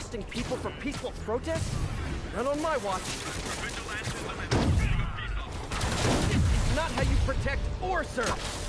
arresting people for peaceful protests? Not on my watch. It's not how you protect or serve.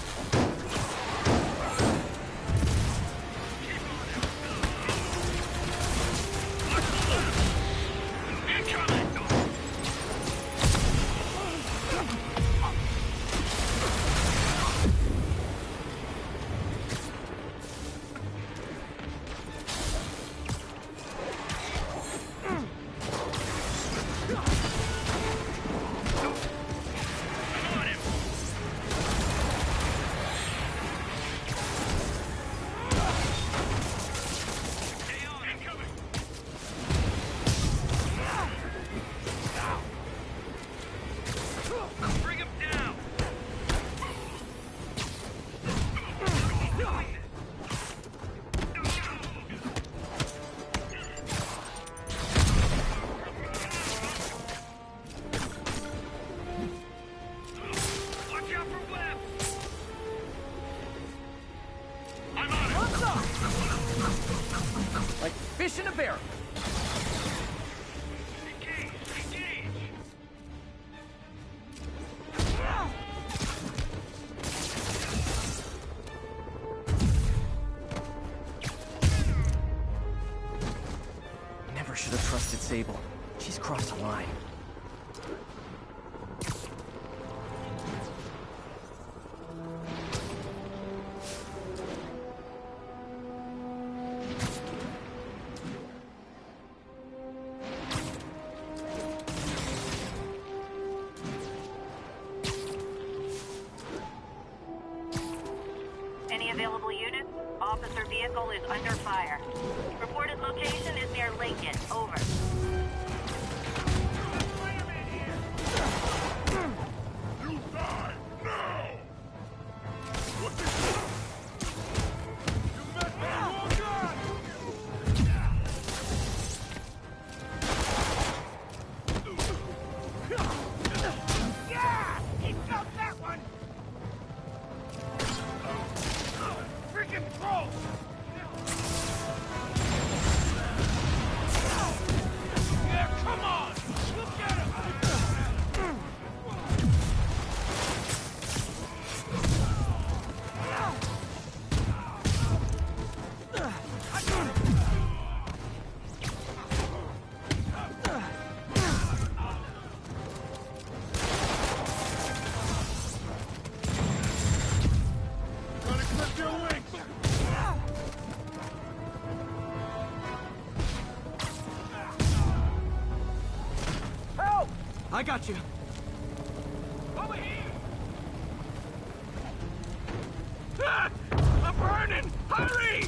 Like fish in a barrel. Engage! Engage! Never should have trusted Sable. She's crossed a line. Any available units? Officer vehicle is under fire. Reported location is near Lincoln. Over. You die now! What the You met me, Walker! Yeah! He felt that one! Freaking trolls! Yeah, come on! Look at him! I got him! Gonna clip your wings! Help! I got you. Over here! Ah! I'm burning! Hurry!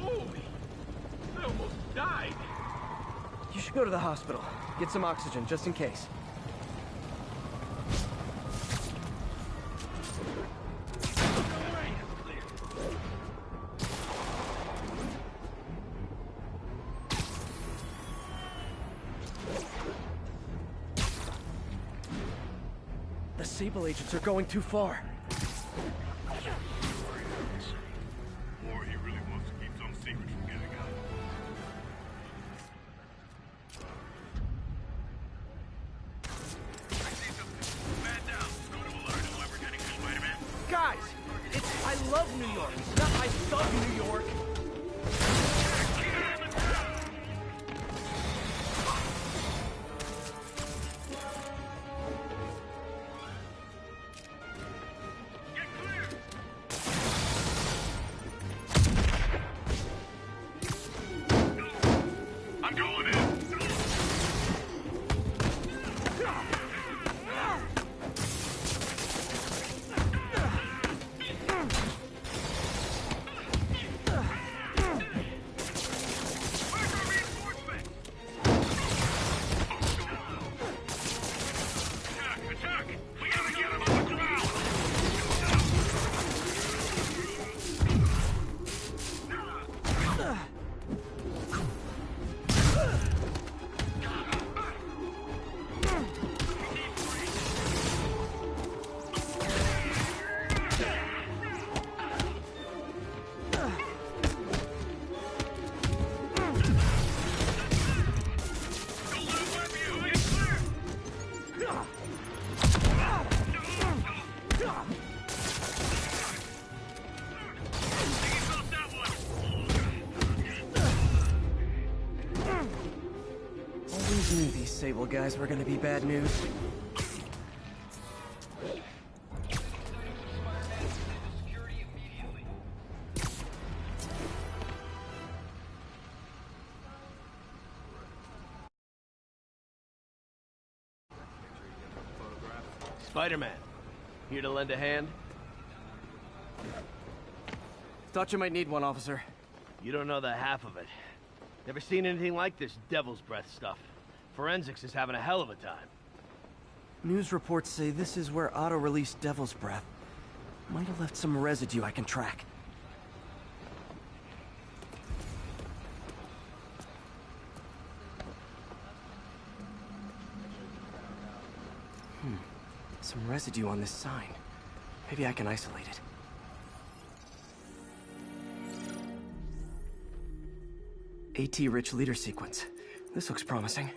Holy! I almost died! You should go to the hospital. Get some oxygen, just in case. The Sable agents are going too far. Or he really wants to keep some secret from getting out. I see something. Man down. Go to alert and we're getting to Spider-Man. Guys, it's I love New York, not I thug New York. Get clear! I'm going in! Knew these Sable guys were gonna be bad news. Spider-Man, here to lend a hand? Thought you might need one, officer. You don't know the half of it. Never seen anything like this devil's breath stuff. Forensics is having a hell of a time. News reports say this is where Otto released Devil's Breath. Might have left some residue I can track. Some residue on this sign. Maybe I can isolate it. AT-rich leader sequence. This looks promising.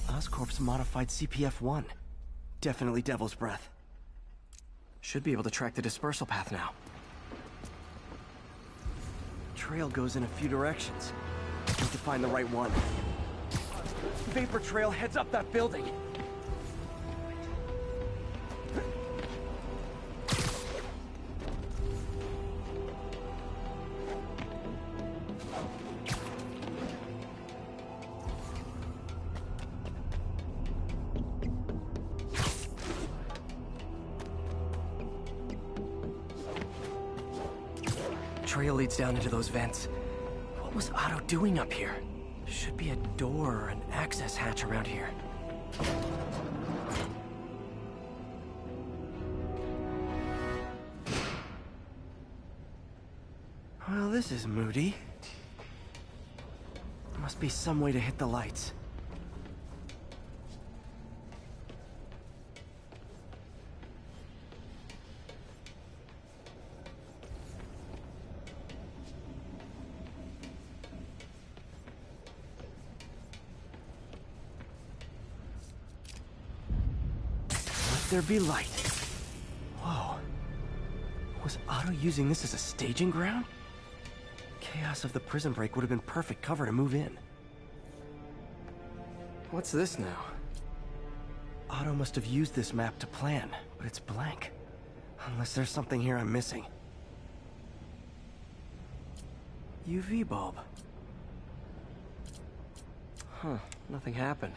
Oscorp's modified CPF-1. Definitely Devil's Breath. Should be able to track the dispersal path now. Trail goes in a few directions. Need to find the right one. Vapor trail heads up that building. Trail leads down into those vents. What was Otto doing up here? Should be a door or an access hatch around here. Well, this is moody. Must be some way to hit the lights. There be light. Whoa. Was Otto using this as a staging ground? Chaos of the prison break would have been perfect cover to move in. What's this now? Otto must have used this map to plan, but it's blank. Unless there's something here I'm missing. UV bulb. Huh, nothing happened.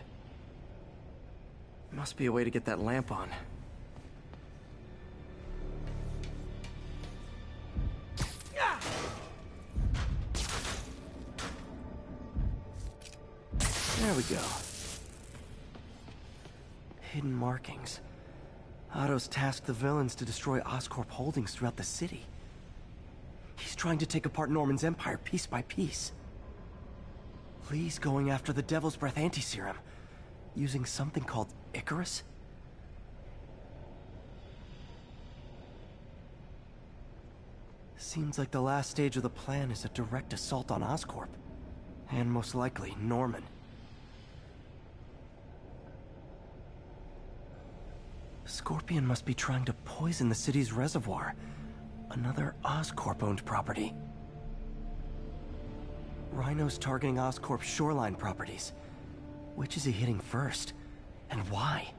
Must be a way to get that lamp on. There we go. Hidden markings. Otto's tasked the villains to destroy Oscorp holdings throughout the city. He's trying to take apart Norman's empire piece by piece. Lee's going after the Devil's Breath anti-serum, using something called Icarus? Seems like the last stage of the plan is a direct assault on Oscorp. And most likely, Norman. Scorpion must be trying to poison the city's reservoir. Another Oscorp-owned property. Rhino's targeting Oscorp's shoreline properties. Which is he hitting first? And why?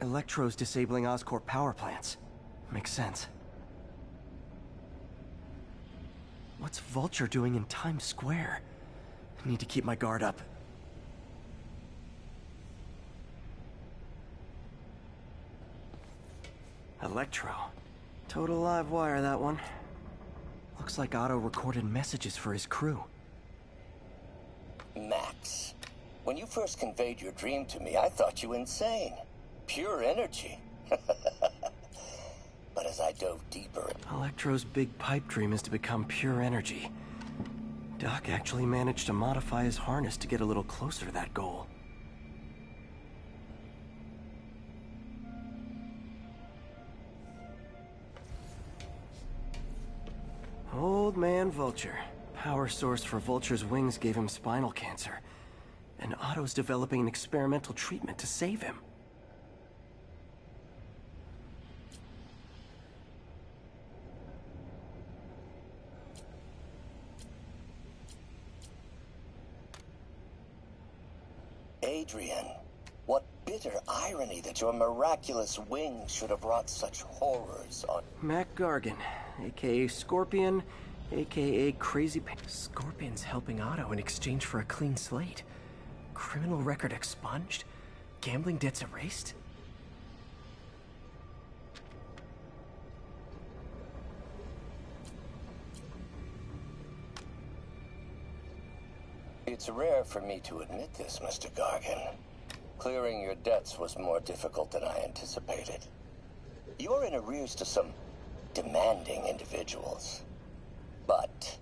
Electro's disabling Oscorp power plants. Makes sense. What's Vulture doing in Times Square? I need to keep my guard up. Electro. Total live wire, that one. Looks like Otto recorded messages for his crew. Max, when you first conveyed your dream to me, I thought you insane. Pure energy. But as I dove deeper... Electro's big pipe dream is to become pure energy. Doc actually managed to modify his harness to get a little closer to that goal. Old man Vulture. Power source for Vulture's wings gave him spinal cancer. And Otto's developing an experimental treatment to save him. Adrian, what bitter irony that your miraculous wings should have wrought such horrors on... Mac Gargan, aka Scorpion, aka Crazy Scorpion's helping Otto in exchange for a clean slate. Criminal record expunged? Gambling debts erased? It's rare for me to admit this, Mr. Gargan. Clearing your debts was more difficult than I anticipated. You're in arrears to some demanding individuals. But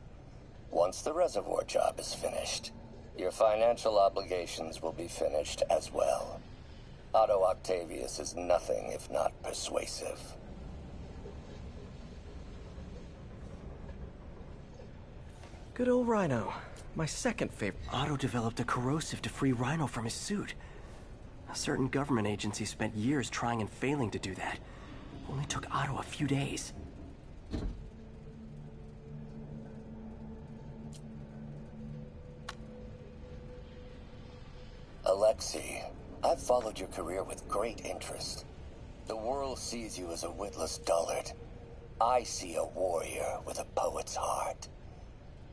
once the reservoir job is finished, your financial obligations will be finished as well. Otto Octavius is nothing if not persuasive. Good old Rhino. My second favorite. Otto developed a corrosive to free Rhino from his suit. A certain government agency spent years trying and failing to do that. Only took Otto a few days. Alexei, I've followed your career with great interest. The world sees you as a witless dullard. I see a warrior with a poet's heart.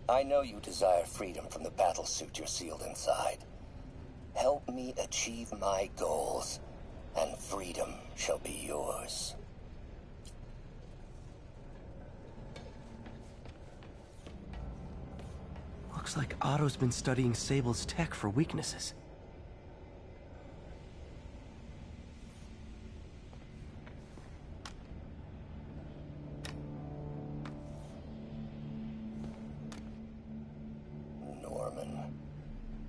I know you desire freedom from the battlesuit you're sealed inside. Help me achieve my goals, and freedom shall be yours. Looks like Otto's been studying Sable's tech for weaknesses.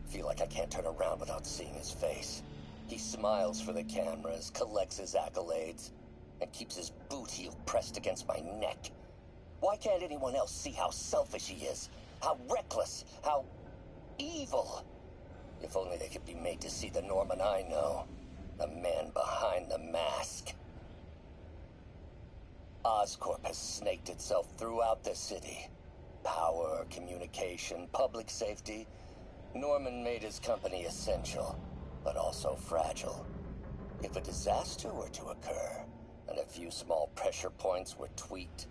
Feel like I can't turn around without seeing his face. He smiles for the cameras, collects his accolades, and keeps his boot heel pressed against my neck. Why can't anyone else see how selfish he is? How reckless? How evil? If only they could be made to see the Norman I know. The man behind the mask. Oscorp has snaked itself throughout the city. Power, communication, public safety. Norman made his company essential, but also fragile. If a disaster were to occur, and a few small pressure points were tweaked,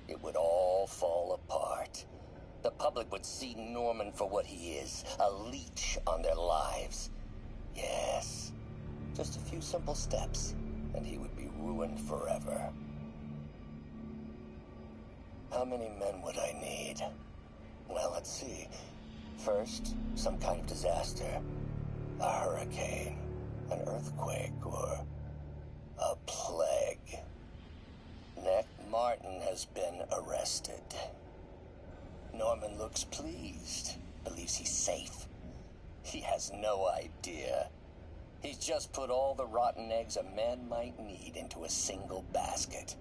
it would all fall apart. The public would see Norman for what he is, a leech on their lives. Yes, just a few simple steps, and he would be ruined forever. How many men would I need? Well, let's see. First, some kind of disaster. A hurricane, an earthquake, or a plague. Next, Martin has been arrested. Norman looks pleased, believes he's safe. He has no idea. He's just put all the rotten eggs a man might need into a single basket.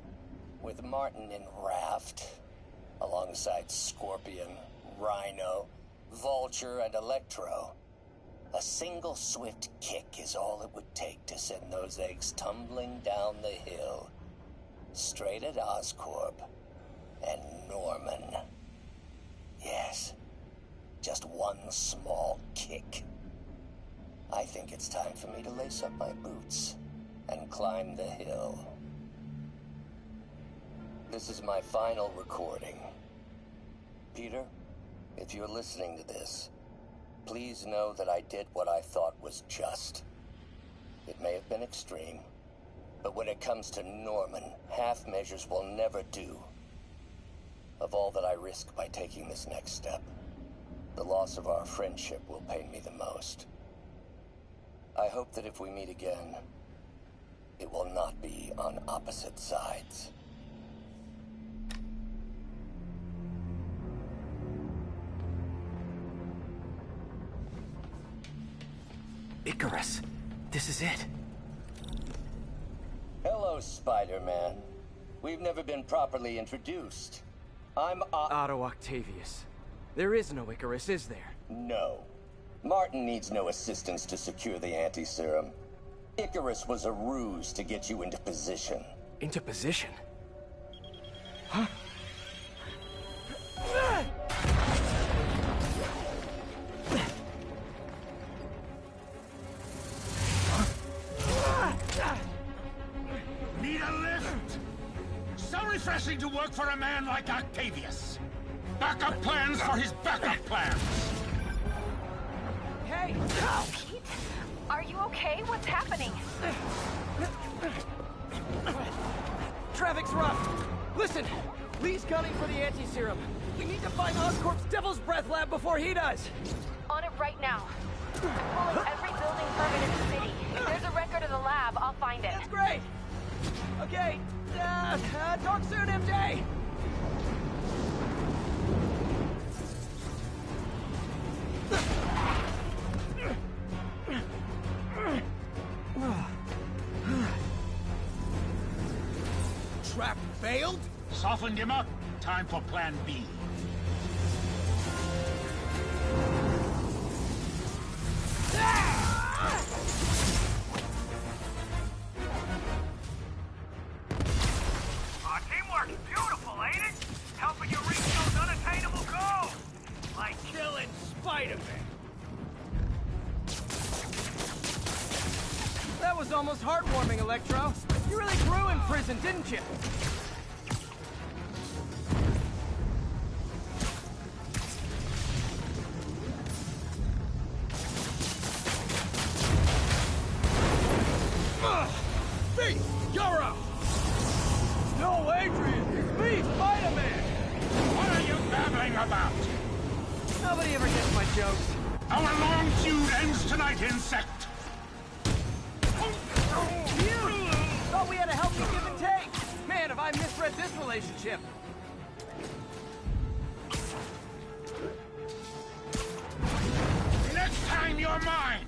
With Martin in raft, alongside Scorpion, Rhino, Vulture, and Electro, a single swift kick is all it would take to send those eggs tumbling down the hill, straight at Oscorp and Norman. Yes, just one small kick. I think it's time for me to lace up my boots and climb the hill. This is my final recording. Peter, if you're listening to this, please know that I did what I thought was just. It may have been extreme, But when it comes to Norman, half measures will never do. Of all that I risk by taking this next step, the loss of our friendship will pain me the most. I hope that if we meet again, it will not be on opposite sides. Icarus, this is it. Hello, Spider-Man. We've never been properly introduced. I'm Otto Octavius. There is no Icarus, is there? No. Martin needs no assistance to secure the anti-serum. Icarus was a ruse to get you into position. Into position? Huh? Need a lift? So refreshing to work for a man like Octavius. Backup plans for his backup plans. Hey! Pete? Are you okay? What's happening? Traffic's rough. Listen, Lee's gunning for the anti-serum. We need to find Oscorp's Devil's Breath lab before he does. On it right now. I'm pulling every building permit in the city. If there's a record of the lab, I'll find it. That's great. Okay, talk soon, MJ. Trap failed? Softened him up. Time for plan B. Teamwork's beautiful, ain't it? Helping you reach those unattainable goals. Like killing Spider-Man. That was almost heartwarming, Electro. You really grew in prison, didn't you? Thief, you're up! No, Adrian! It's me, Spider-Man! What are you babbling about? Nobody ever gets my jokes. Our long feud ends tonight, insect! You! Thought we had a healthy give and take! Man, have I misread this relationship! Next time you're mine!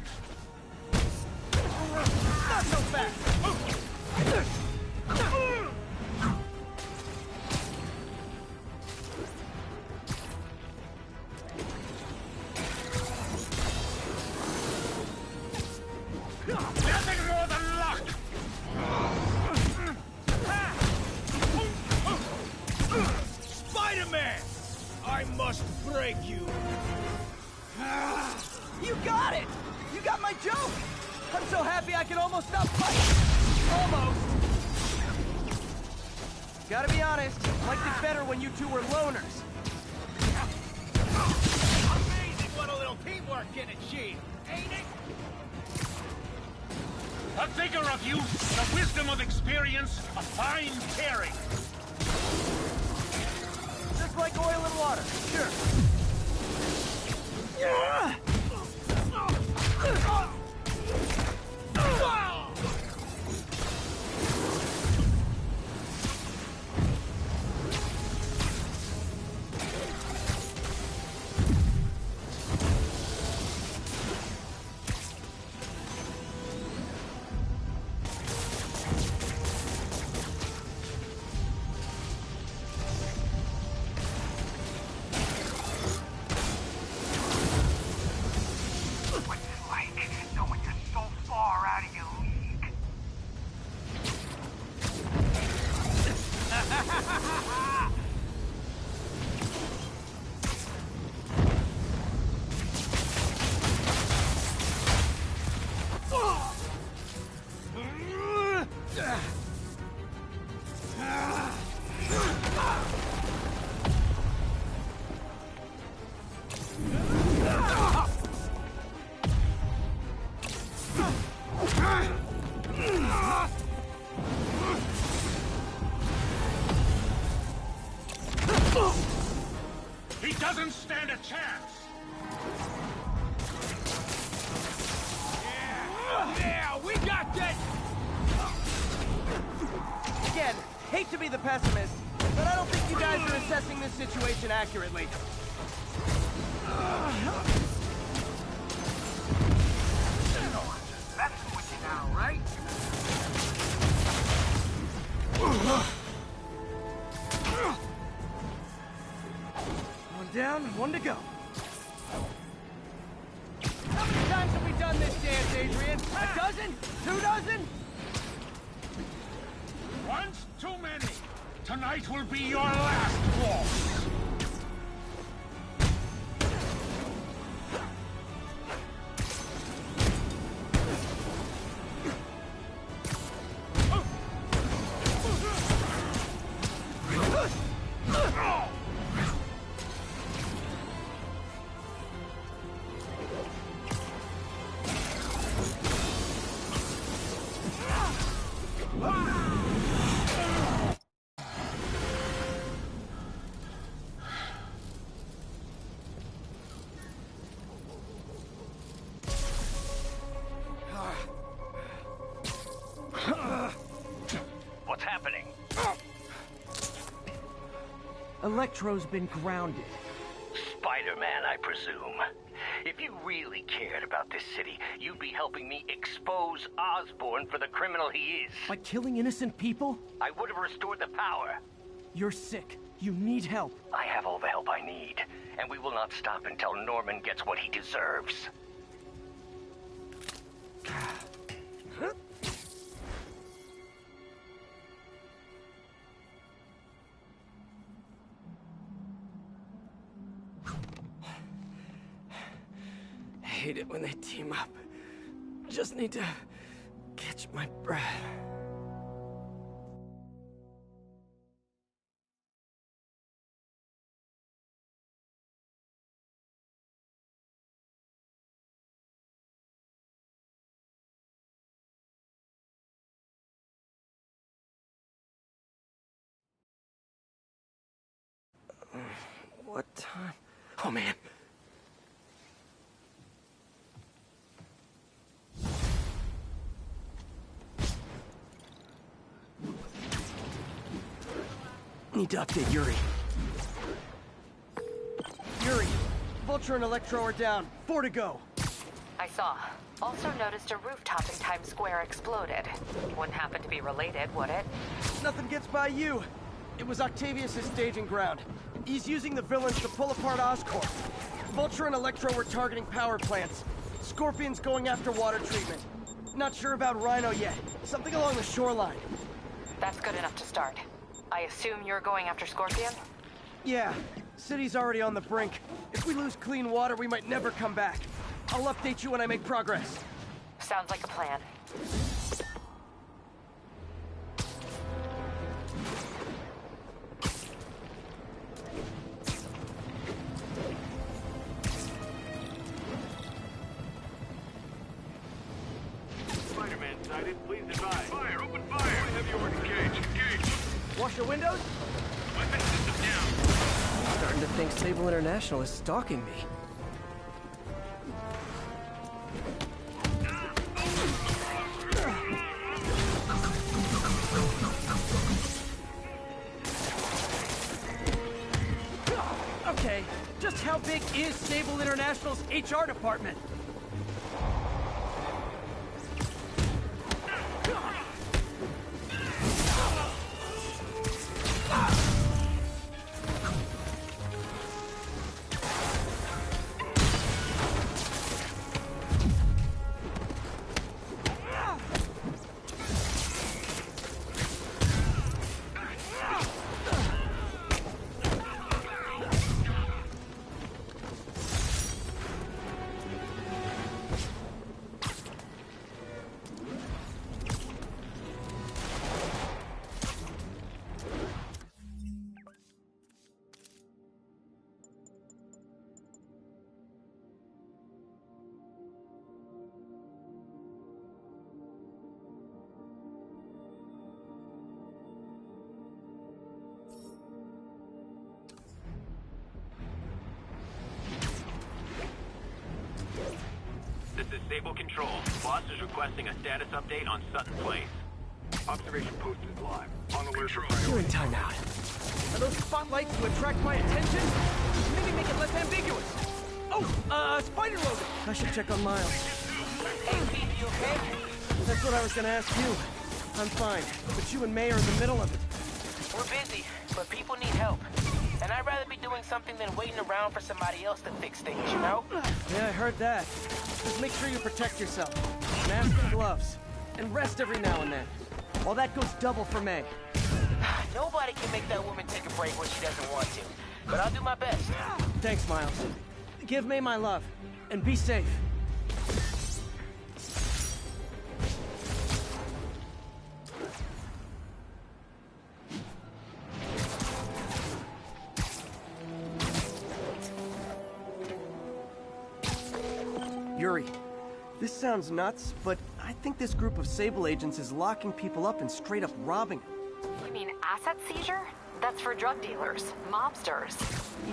Not so fast! Nothing more than luck! Spider-Man! I must break you. You got it! You got my joke! I'm so happy I can almost stop fighting! Almost! Gotta be honest, liked it better when you two were loners. Amazing what a little teamwork can achieve, ain't it? The vigor of youth, the wisdom of experience, a fine caring. Just like oil and water, sure. What's it like knowing you're so far out of your league? doesn't stand a chance! Yeah, we got this! Again, hate to be the pessimist, but I don't think you guys are assessing this situation accurately. That's what you now, right? One down, one to go. How many times have we done this dance, Adrian? A dozen? 2 dozen? Once too many. Tonight will be your last waltz. What's happening? Electro's been grounded. Spider-Man, I presume. If you really cared about this city, you'd be helping me expose Osborn for the criminal he is. By killing innocent people? I would have restored the power. You're sick. You need help. I have all the help I need, and we will not stop until Norman gets what he deserves. I hate it when they team up. Just need to catch my breath. What time? Oh, man. Need to update Yuri. Yuri, Vulture and Electro are down. 4 to go. I saw. Also noticed a rooftop in Times Square exploded. Wouldn't happen to be related, would it? Nothing gets by you. It was Octavius' staging ground. He's using the villains to pull apart Oscorp. Vulture and Electro were targeting power plants. Scorpion's going after water treatment. Not sure about Rhino yet. Something along the shoreline. That's good enough to start. I assume you're going after Scorpion? Yeah, city's already on the brink. If we lose clean water, we might never come back. I'll update you when I make progress. Sounds like a plan. Spider-Man sighted. Please advise. Fire! Open fire! Heavy order. Engage! Wash your windows? Weapon system down. Starting to think Sable International is stalking me. Okay, just how big is Sable International's HR department? Disable control. Boss is requesting a status update on Sutton Place. Observation post is live. On alert for You're in priority. timeout. Are those spotlights to attract my attention? Maybe make it less ambiguous. Oh, spider rodent. I should check on Miles. Hey, Pete, you okay? That's what I was gonna ask you. I'm fine, but you and May are in the middle of it. We're busy, but people need help. And I'd rather be doing something than waiting around for somebody else to fix things, you know? Yeah, I heard that. Just make sure you protect yourself. Mask and gloves. And rest every now and then. Well, that goes double for May. Nobody can make that woman take a break when she doesn't want to. But I'll do my best. Thanks, Miles. Give May my love. And be safe. Yuri, this sounds nuts, but I think this group of Sable agents is locking people up and straight up robbing them. You mean asset seizure? That's for drug dealers, mobsters.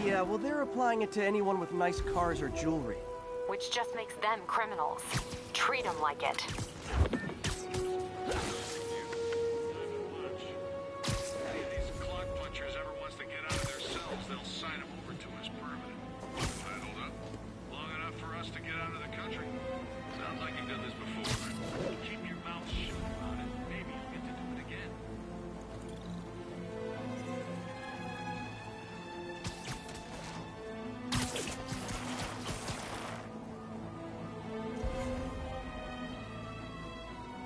Yeah, well, they're applying it to anyone with nice cars or jewelry. Which just makes them criminals. Treat them like it. If these clock punchers ever wants to get out of their cells, they'll sign them over to us permanent. Hold up. Long enough for us to get out of the country. Sounds like you've done this before. Keep your mouth shut about it. Maybe you'll get to do it again.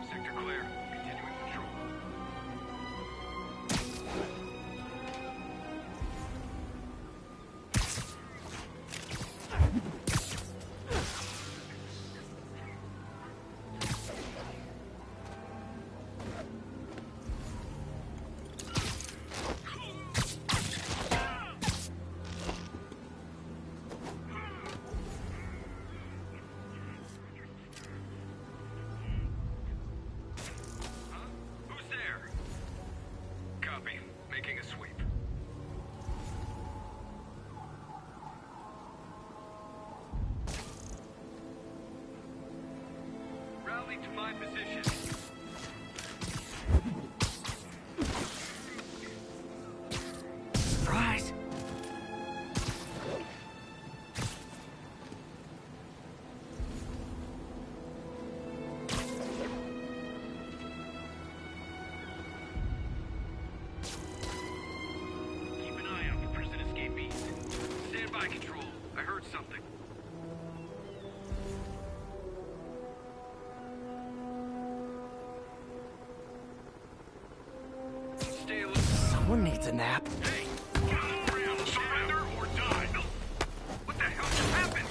Sector clear. Continuing patrol. Who's there? Copy. Making a sweep. Rally to my position. Surprise! Keep an eye out for prison escapees. Stand by, Control. I heard something. Stay alert. Someone needs a nap. Hey! Get over here! Surrender or die! What the hell just happened?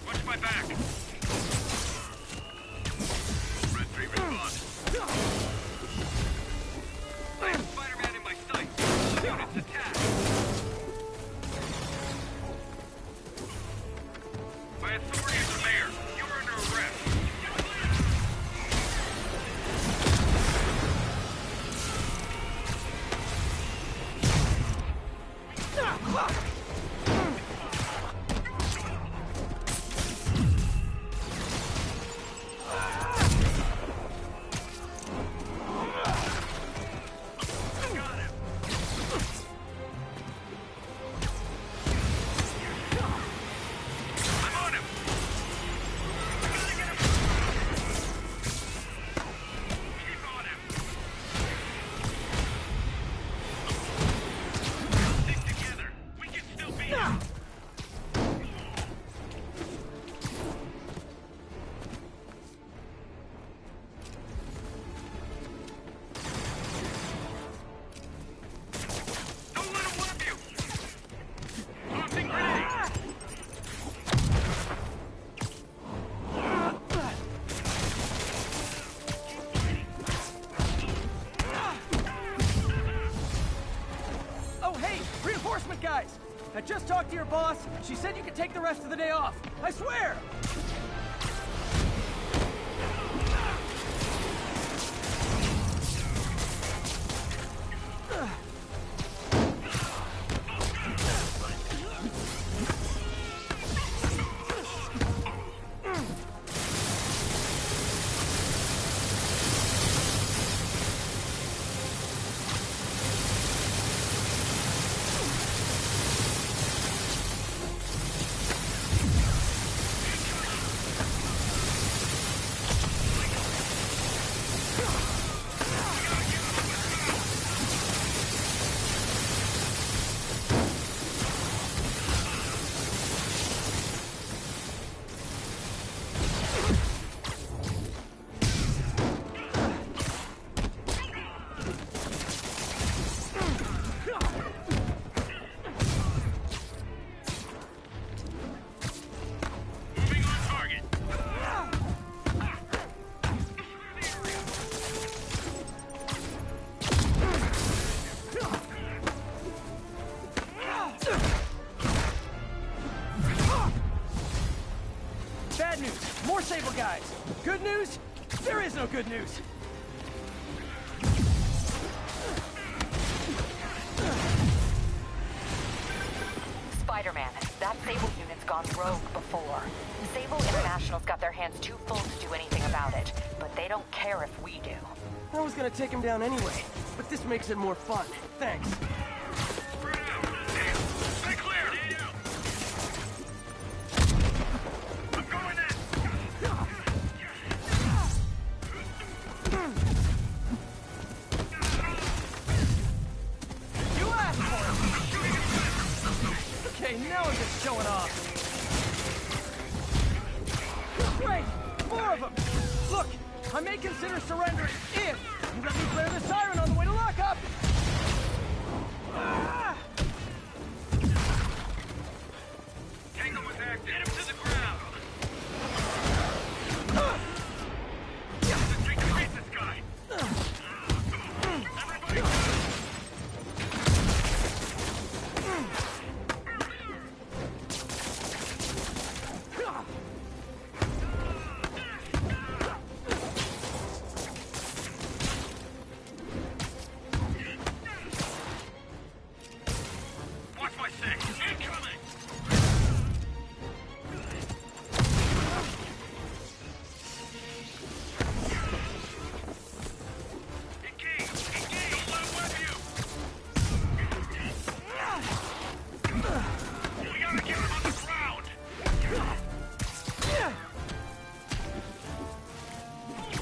Watch my back! Red 3 response. I have Spider-Man in my sights. Units attack. By authority of the mayor, you are under arrest. I'm on him. Keep on him. Stick together. We can still beat him. Don't let him whip you. Tossing grenade. Oh, hey! Reinforcement guys! I just talked to your boss. She said you could take the rest of the day off. I swear! good news? There is no good news. Spider-Man, that Sable unit's gone rogue before. Sable International's got their hands too full to do anything about it, but they don't care if we do. I was gonna take him down anyway, but this makes it more fun. Thanks. Spread out. Stay clear. I'm going in. You asked for it! Okay, now I'm just showing off. Great! 4 of them! Look, I may consider surrendering if you let me clear the siren on the way to lockup! Ah! Tango was active. Get him to the ground. Retreat this guy. Everybody. Watch my six. Incoming. Engage. Engage. Don't let him web you. We gotta get him on the ground.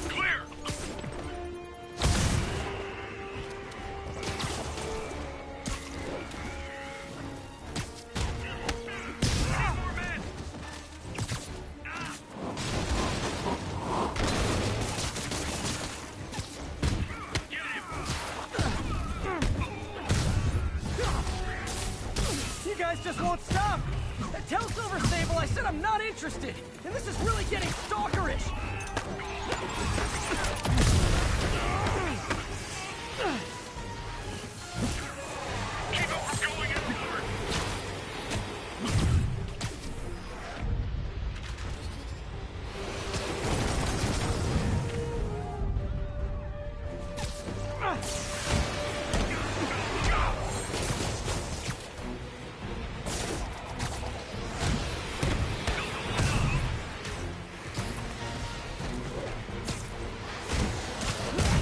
Clear. More men. Get him. You guys just won't stop! Tell Silver Sable I said I'm not interested! And this is really getting stalkerish! Keep him from going inward.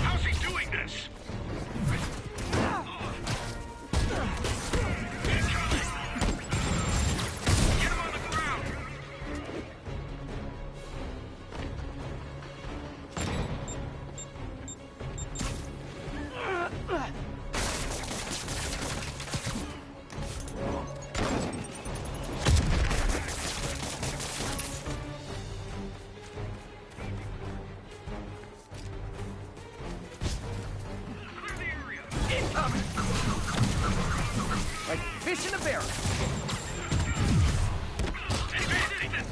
How's he doing this? Incoming! Get him on the ground! Clear the area! Incoming! Like fish in a barrel! Evade this!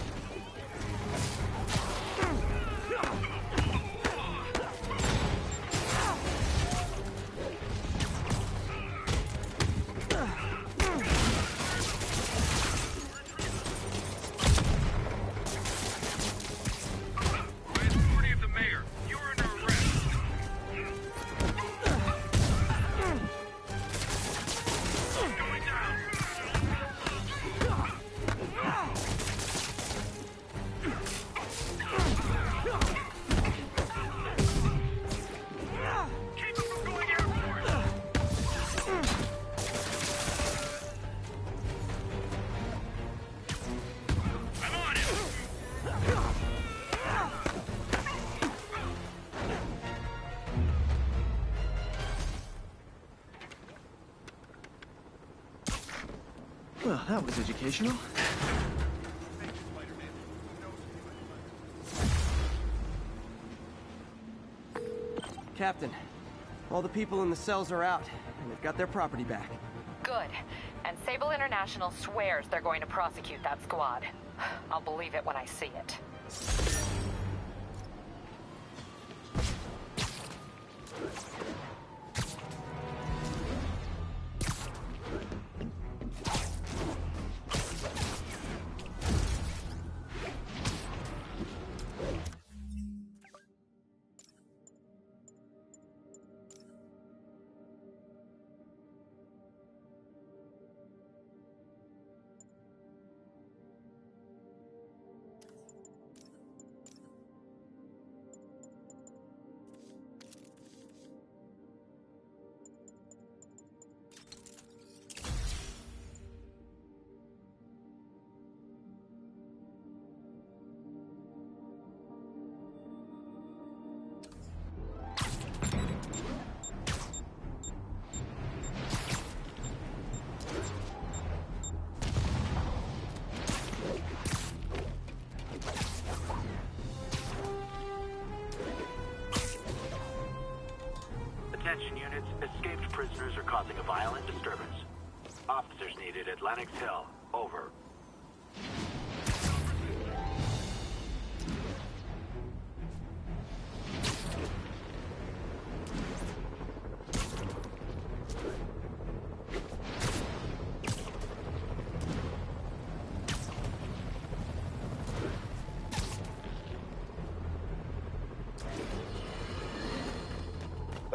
By authority of the mayor, you are under arrest. Going down. Keep him from going airborne. I'm on it. Well, that was educational. Captain, all the people in the cells are out, and they've got their property back. Good. And Sable International swears they're going to prosecute that squad. I'll believe it when I see it. Attention units, escaped prisoners are causing a violent disturbance. Officers needed at Lenox Hill. Over.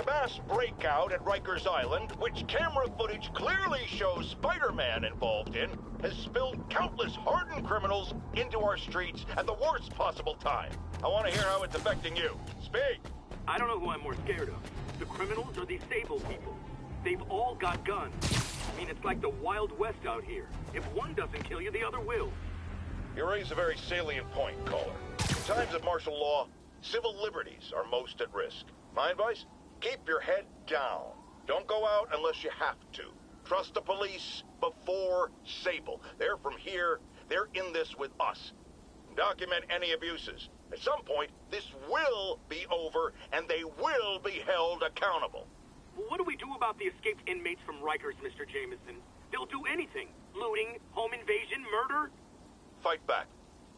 Mass breakout at Rikers Island, which camera footage clearly shows Spider-Man involved in, has spilled countless hardened criminals into our streets at the worst possible time. I want to hear how it's affecting you. Speak! I don't know who I'm more scared of. The criminals or these Sable people. They've all got guns. I mean, it's like the Wild West out here. If one doesn't kill you, the other will. You raise a very salient point, caller. In times of martial law, civil liberties are most at risk. My advice? Keep your head down. Don't go out unless you have to. Trust the police before Sable. They're from here. They're in this with us. Document any abuses. At some point, this will be over, and they will be held accountable. Well, what do we do about the escaped inmates from Rikers, Mr. Jameson? They'll do anything. Looting, home invasion, murder. Fight back.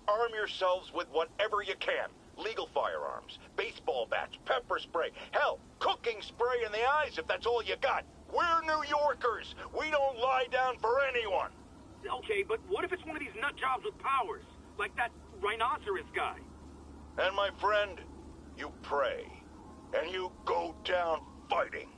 Arm yourselves with whatever you can. Legal firearms, baseball bats, pepper spray, hell, cooking spray in the eyes if that's all you got. We're New Yorkers. We don't lie down for anyone. Okay, but what if it's one of these nut jobs with powers? Like that rhinoceros guy? And my friend, you pray. And you go down fighting.